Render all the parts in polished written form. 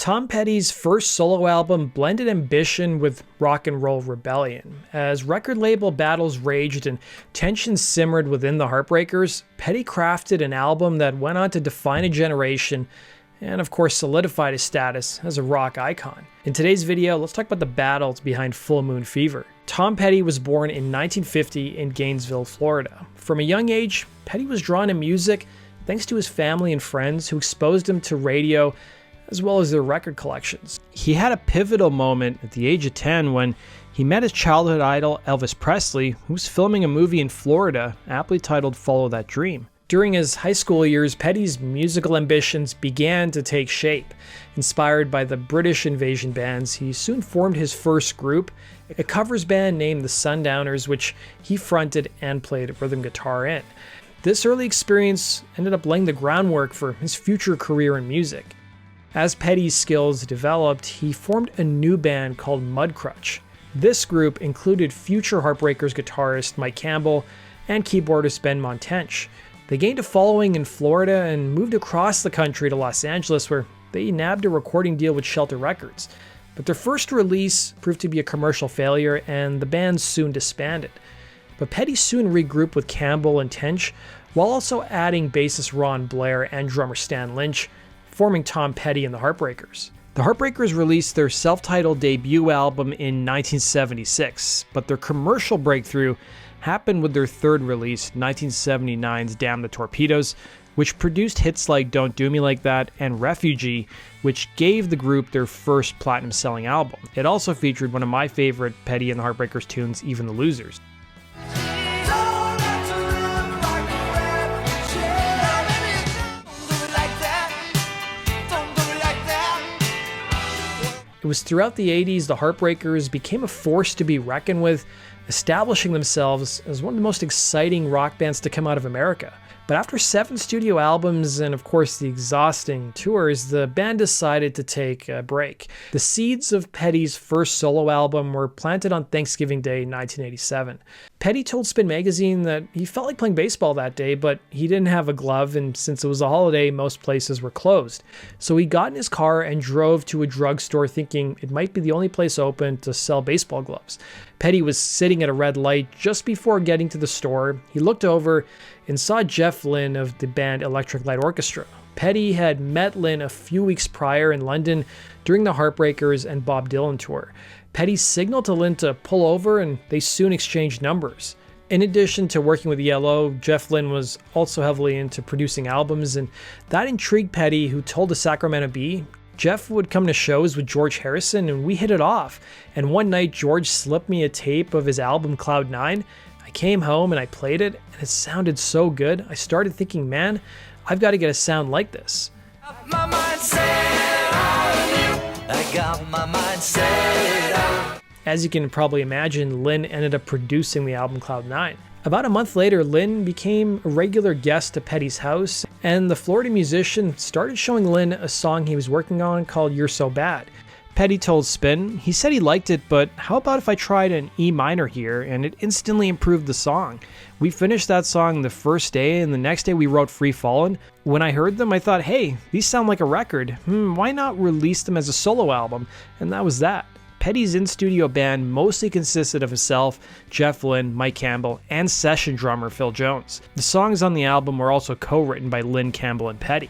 Tom Petty's first solo album blended ambition with rock and roll rebellion. As record label battles raged and tensions simmered within the Heartbreakers, Petty crafted an album that went on to define a generation and of course solidified his status as a rock icon. In today's video, let's talk about the battles behind Full Moon Fever. Tom Petty was born in 1950 in Gainesville, Florida. From a young age, Petty was drawn to music thanks to his family and friends who exposed him to radio as well as their record collections. He had a pivotal moment at the age of 10 when he met his childhood idol Elvis Presley, who was filming a movie in Florida aptly titled Follow That Dream. During his high school years, Petty's musical ambitions began to take shape. Inspired by the British invasion bands, he soon formed his first group, a covers band named the Sundowners, which he fronted and played rhythm guitar in. This early experience ended up laying the groundwork for his future career in music. As Petty's skills developed, he formed a new band called Mudcrutch. This group included future Heartbreakers guitarist Mike Campbell and keyboardist Ben Montench. They gained a following in Florida and moved across the country to Los Angeles, where they nabbed a recording deal with Shelter Records. But their first release proved to be a commercial failure, and the band soon disbanded. But Petty soon regrouped with Campbell and Tench, while also adding bassist Ron Blair and drummer Stan Lynch, forming Tom Petty and the Heartbreakers. The Heartbreakers released their self-titled debut album in 1976, but their commercial breakthrough happened with their third release, 1979's Damn the Torpedoes, which produced hits like Don't Do Me Like That and Refugee, which gave the group their first platinum-selling album. It also featured one of my favorite Petty and the Heartbreakers tunes, Even the Losers. It was throughout the 80s the Heartbreakers became a force to be reckoned with, establishing themselves as one of the most exciting rock bands to come out of America. But after 7 studio albums and of course the exhausting tours, the band decided to take a break. The seeds of Petty's first solo album were planted on Thanksgiving Day 1987. Petty told Spin magazine that he felt like playing baseball that day, but he didn't have a glove, and since it was a holiday, most places were closed. So he got in his car and drove to a drugstore thinking it might be the only place open to sell baseball gloves. Petty was sitting at a red light just before getting to the store. He looked over and saw Jeff Lynne of the band Electric Light Orchestra. Petty had met Lynne a few weeks prior in London during the Heartbreakers and Bob Dylan tour. Petty signaled to Lynne to pull over, and they soon exchanged numbers. In addition to working with Yellow, Jeff Lynne was also heavily into producing albums, and that intrigued Petty, who told the Sacramento Bee, Jeff would come to shows with George Harrison and we hit it off. And one night George slipped me a tape of his album Cloud 9. I came home and I played it and it sounded so good. I started thinking, man, I've got to get a sound like this. My mind set on you. I got my mind set on. As you can probably imagine, Lynne ended up producing the album Cloud 9. About a month later, Lynne became a regular guest at Petty's house, and the Florida musician started showing Lynne a song he was working on called You're So Bad. Petty told Spin, he said he liked it, but how about if I tried an E minor here, and it instantly improved the song. We finished that song the first day, and the next day we wrote Free Fallin'. When I heard them, I thought, hey, these sound like a record. Why not release them as a solo album? And that was that. Petty's in-studio band mostly consisted of himself, Jeff Lynne, Mike Campbell, and session drummer Phil Jones. The songs on the album were also co-written by Lynne, Campbell, and Petty.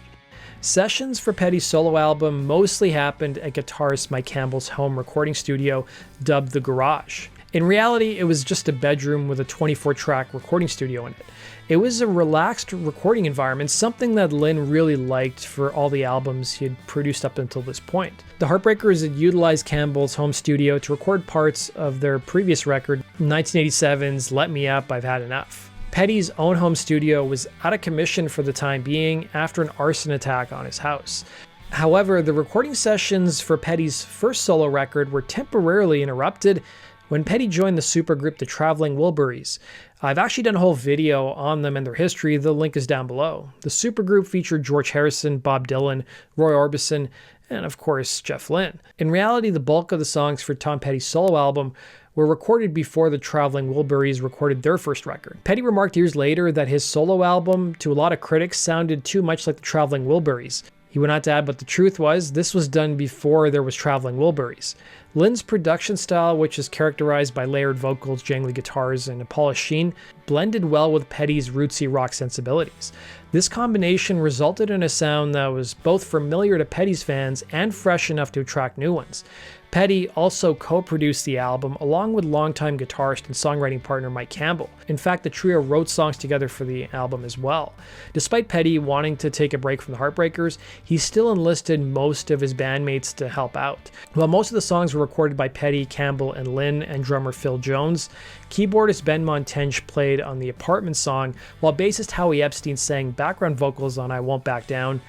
Sessions for Petty's solo album mostly happened at guitarist Mike Campbell's home recording studio, dubbed The Garage. In reality, it was just a bedroom with a 24-track recording studio in it. It was a relaxed recording environment, something that Lynne really liked for all the albums he had produced up until this point. The Heartbreakers had utilized Campbell's home studio to record parts of their previous record, 1987's Let Me Up, I've Had Enough. Petty's own home studio was out of commission for the time being after an arson attack on his house. However, the recording sessions for Petty's first solo record were temporarily interrupted when Petty joined the supergroup The Traveling Wilburys. I've actually done a whole video on them and their history, the link is down below. The supergroup featured George Harrison, Bob Dylan, Roy Orbison, and of course Jeff Lynne. In reality, the bulk of the songs for Tom Petty's solo album were recorded before the Traveling Wilburys recorded their first record. Petty remarked years later that his solo album, to a lot of critics, sounded too much like the Traveling Wilburys. He went on to add, but the truth was, this was done before there was Traveling Wilburys. Lynne's production style, which is characterized by layered vocals, jangly guitars, and a polished sheen, blended well with Petty's rootsy rock sensibilities. This combination resulted in a sound that was both familiar to Petty's fans and fresh enough to attract new ones. Petty also co-produced the album along with longtime guitarist and songwriting partner Mike Campbell. In fact, the trio wrote songs together for the album as well. Despite Petty wanting to take a break from the Heartbreakers, he still enlisted most of his bandmates to help out. While most of the songs were recorded by Petty, Campbell, and Lynne, and drummer Phil Jones, keyboardist Ben Montench played on the Apartment song, while bassist Howie Epstein sang background vocals on I Won't Back Down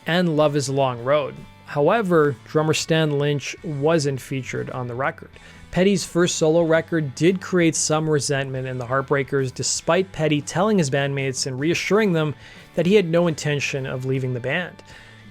and Love Is a Long Road. However, drummer Stan Lynch wasn't featured on the record. Petty's first solo record did create some resentment in the Heartbreakers, despite Petty telling his bandmates and reassuring them that he had no intention of leaving the band.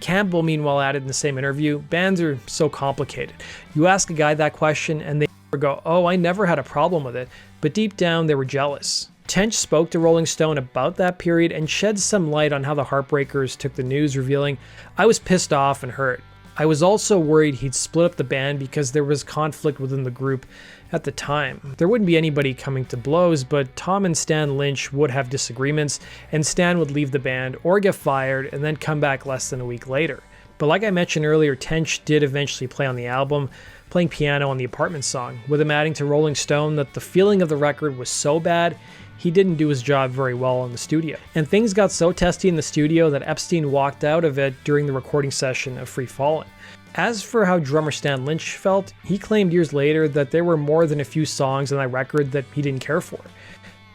Campbell, meanwhile, added in the same interview, "Bands are so complicated. You ask a guy that question and they go, oh, I never had a problem with it, but deep down they were jealous." Tench spoke to Rolling Stone about that period and shed some light on how the Heartbreakers took the news, revealing, "I was pissed off and hurt. I was also worried he'd split up the band because there was conflict within the group at the time. There wouldn't be anybody coming to blows, but Tom and Stan Lynch would have disagreements, and Stan would leave the band or get fired and then come back less than a week later." But like I mentioned earlier, Tench did eventually play on the album, playing piano on the Apartment song, with him adding to Rolling Stone that the feeling of the record was so bad he didn't do his job very well in the studio. And things got so testy in the studio that Epstein walked out of it during the recording session of Free Fallin'. As for how drummer Stan Lynch felt, he claimed years later that there were more than a few songs on that record that he didn't care for.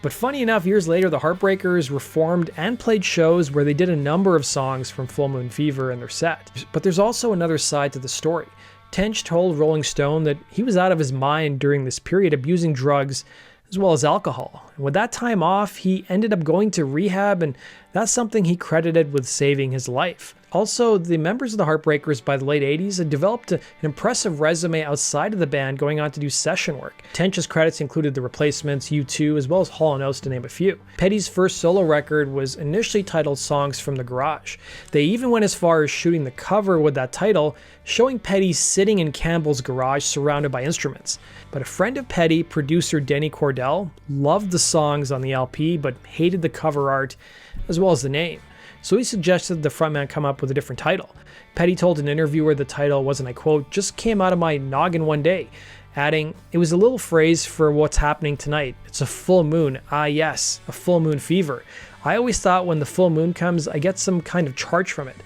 But funny enough, years later, the Heartbreakers reformed and played shows where they did a number of songs from Full Moon Fever in their set. But there's also another side to the story. Tench told Rolling Stone that he was out of his mind during this period, abusing drugs as well as alcohol. And with that time off, he ended up going to rehab, and that's something he credited with saving his life. Also, the members of the Heartbreakers by the late 80s had developed an impressive resume outside of the band, going on to do session work. Tench's credits included The Replacements, U2, as well as Hall & Oates, to name a few. Petty's first solo record was initially titled Songs from the Garage. They even went as far as shooting the cover with that title, showing Petty sitting in Campbell's garage surrounded by instruments. But a friend of Petty, producer Denny Cordell, loved the songs on the LP but hated the cover art as well as the name. So he suggested the frontman come up with a different title. Petty told an interviewer the title was, and I quote, "just came out of my noggin one day," adding, "It was a little phrase for what's happening tonight. It's a full moon. Ah yes, a full moon fever. I always thought when the full moon comes, I get some kind of charge from it.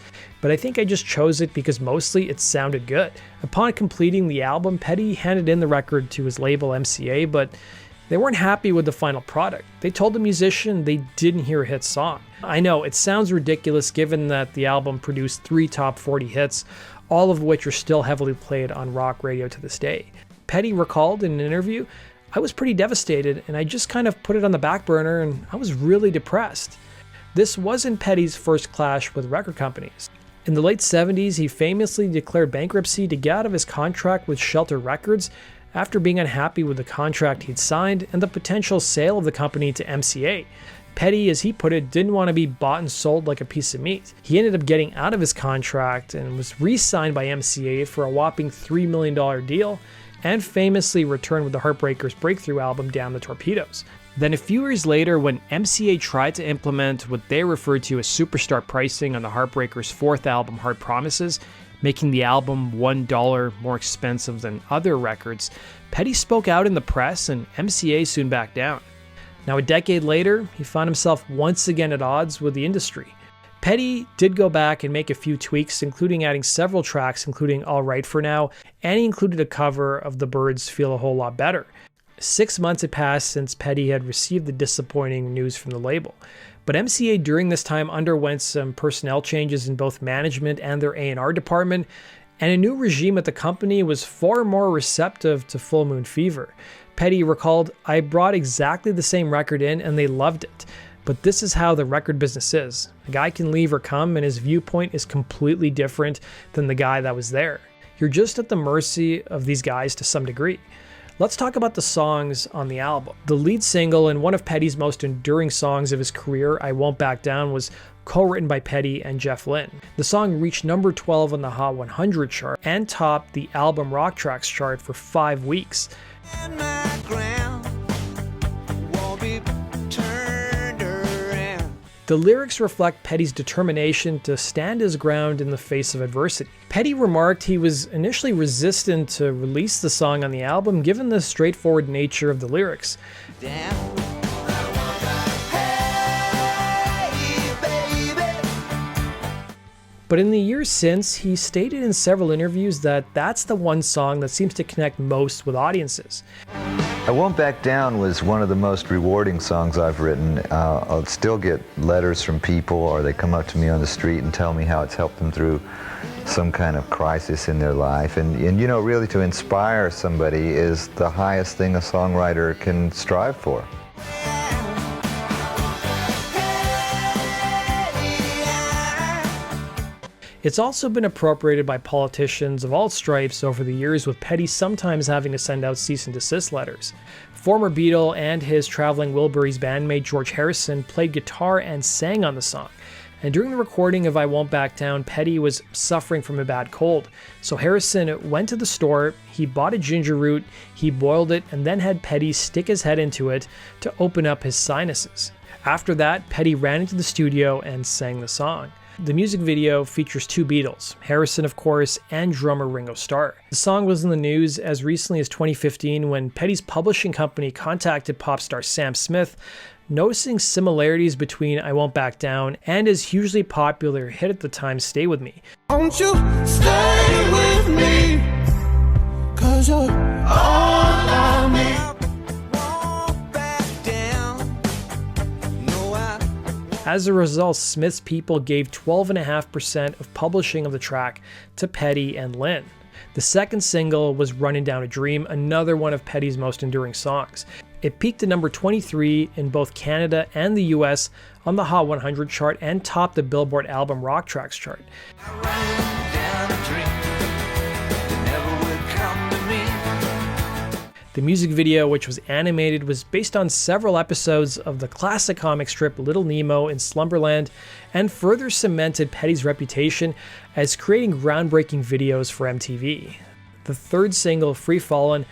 But I think I just chose it because mostly it sounded good." Upon completing the album, Petty handed in the record to his label MCA, but they weren't happy with the final product. They told the musician they didn't hear a hit song. I know, it sounds ridiculous given that the album produced 3 top 40 hits, all of which are still heavily played on rock radio to this day. Petty recalled in an interview, "I was pretty devastated and I just kind of put it on the back burner and I was really depressed." This wasn't Petty's first clash with record companies. In the late 70s, he famously declared bankruptcy to get out of his contract with Shelter Records after being unhappy with the contract he'd signed and the potential sale of the company to MCA. Petty, as he put it, didn't want to be bought and sold like a piece of meat. He ended up getting out of his contract and was re-signed by MCA for a whopping $3 million deal, and famously returned with the Heartbreakers' breakthrough album Damn the Torpedoes. Then a few years later, when MCA tried to implement what they referred to as superstar pricing on the Heartbreakers' 4th album, Hard Promises, making the album $1 more expensive than other records, Petty spoke out in the press and MCA soon backed down. Now a decade later, he found himself once again at odds with the industry. Petty did go back and make a few tweaks, including adding several tracks, including All Right For Now, and he included a cover of The Byrds' Feel a Whole Lot Better. 6 months had passed since Petty had received the disappointing news from the label. But MCA during this time underwent some personnel changes in both management and their A&R department, and a new regime at the company was far more receptive to Full Moon Fever. Petty recalled, "I brought exactly the same record in and they loved it. But this is how the record business is. A guy can leave or come and his viewpoint is completely different than the guy that was there. You're just at the mercy of these guys to some degree." Let's talk about the songs on the album. The lead single and one of Petty's most enduring songs of his career, I Won't Back Down, was co-written by Petty and Jeff Lynne. The song reached number 12 on the Hot 100 chart and topped the album Rock Tracks chart for 5 weeks. The lyrics reflect Petty's determination to stand his ground in the face of adversity. Petty remarked he was initially resistant to release the song on the album given the straightforward nature of the lyrics. But in the years since, he stated in several interviews that that's the one song that seems to connect most with audiences. I Won't Back Down was one of the most rewarding songs I've written. I'll still get letters from people, or they come up to me on the street and tell me how it's helped them through some kind of crisis in their life. And you know, really to inspire somebody is the highest thing a songwriter can strive for. It's also been appropriated by politicians of all stripes over the years, with Petty sometimes having to send out cease and desist letters. Former Beatle and his Traveling Wilburys bandmate George Harrison played guitar and sang on the song. And during the recording of I Won't Back Down, Petty was suffering from a bad cold. So Harrison went to the store, he bought a ginger root, he boiled it, and then had Petty stick his head into it to open up his sinuses. After that, Petty ran into the studio and sang the song. The music video features 2 Beatles, Harrison of course, and drummer Ringo Starr. The song was in the news as recently as 2015 when Petty's publishing company contacted pop star Sam Smith, noticing similarities between I Won't Back Down and his hugely popular hit at the time, Stay With Me. Won't you stay with me, 'cause you're all I need. As a result, Smith's people gave 12.5% of publishing of the track to Petty and Lynne. The second single was Running Down a Dream, another one of Petty's most enduring songs. It peaked at number 23 in both Canada and the US on the Hot 100 chart and topped the Billboard album Rock Tracks chart. The music video, which was animated, was based on several episodes of the classic comic strip Little Nemo in Slumberland and further cemented Petty's reputation as creating groundbreaking videos for MTV. The third single, Free Fallin',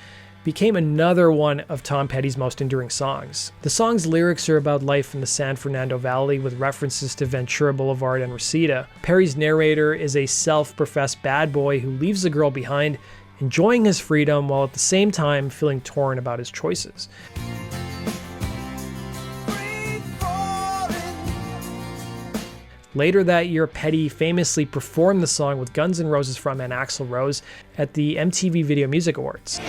became another one of Tom Petty's most enduring songs. The song's lyrics are about life in the San Fernando Valley with references to Ventura Boulevard and Reseda. Perry's narrator is a self-professed bad boy who leaves the girl behind, enjoying his freedom while at the same time feeling torn about his choices. Later that year, Petty famously performed the song with Guns N' Roses frontman Axl Rose at the MTV Video Music Awards.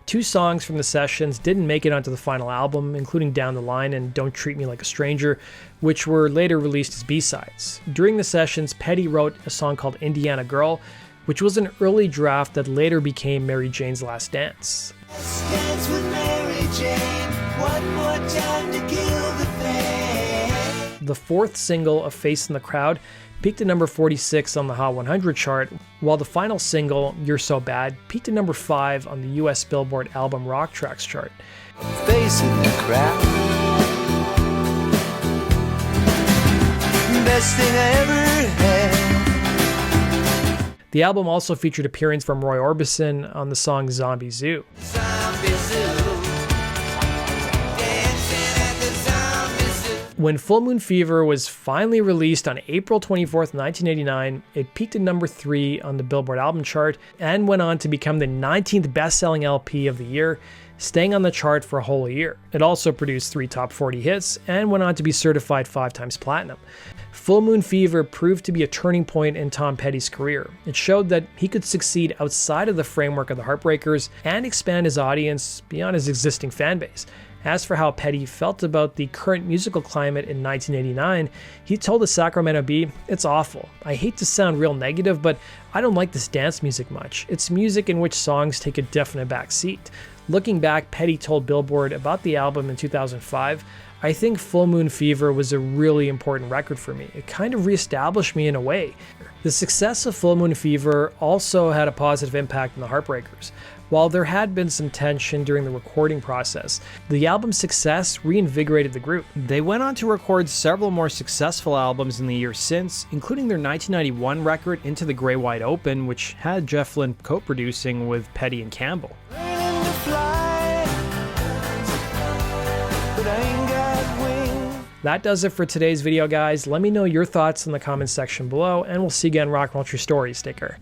Two songs from the sessions didn't make it onto the final album, including Down the Line and Don't Treat Me Like a Stranger, which were later released as B-sides. During the sessions, Petty wrote a song called Indiana Girl, which was an early draft that later became Mary Jane's Last Dance. Dance with Mary Jane, one more time to kill the pain. The fourth single, A Face in the Crowd, peaked at number 46 on the Hot 100 chart, while the final single, You're So Bad, peaked at number 5 on the US Billboard album Rock Tracks chart. Face in the crowd, best thing I ever had. The album also featured appearance from Roy Orbison on the song Zombie Zoo. Zombie Zoo. When Full Moon Fever was finally released on April 24th, 1989, it peaked at number 3 on the Billboard album chart and went on to become the 19th best-selling LP of the year, staying on the chart for a whole year. It also produced 3 top 40 hits and went on to be certified 5 times platinum. Full Moon Fever proved to be a turning point in Tom Petty's career. It showed that he could succeed outside of the framework of the Heartbreakers and expand his audience beyond his existing fan base. As for how Petty felt about the current musical climate in 1989, he told the Sacramento Bee, "It's awful. I hate to sound real negative, but I don't like this dance music much. It's music in which songs take a definite back seat." Looking back, Petty told Billboard about the album in 2005, "I think Full Moon Fever was a really important record for me. It kind of reestablished me in a way." The success of Full Moon Fever also had a positive impact on the Heartbreakers. While there had been some tension during the recording process, the album's success reinvigorated the group. They went on to record several more successful albums in the years since, including their 1991 record Into the Grey Wide Open, which had Jeff Lynne co-producing with Petty and Campbell. That does it for today's video, guys. Let me know your thoughts in the comments section below, and we'll see you again, Rock and Roll True Stories. Take care.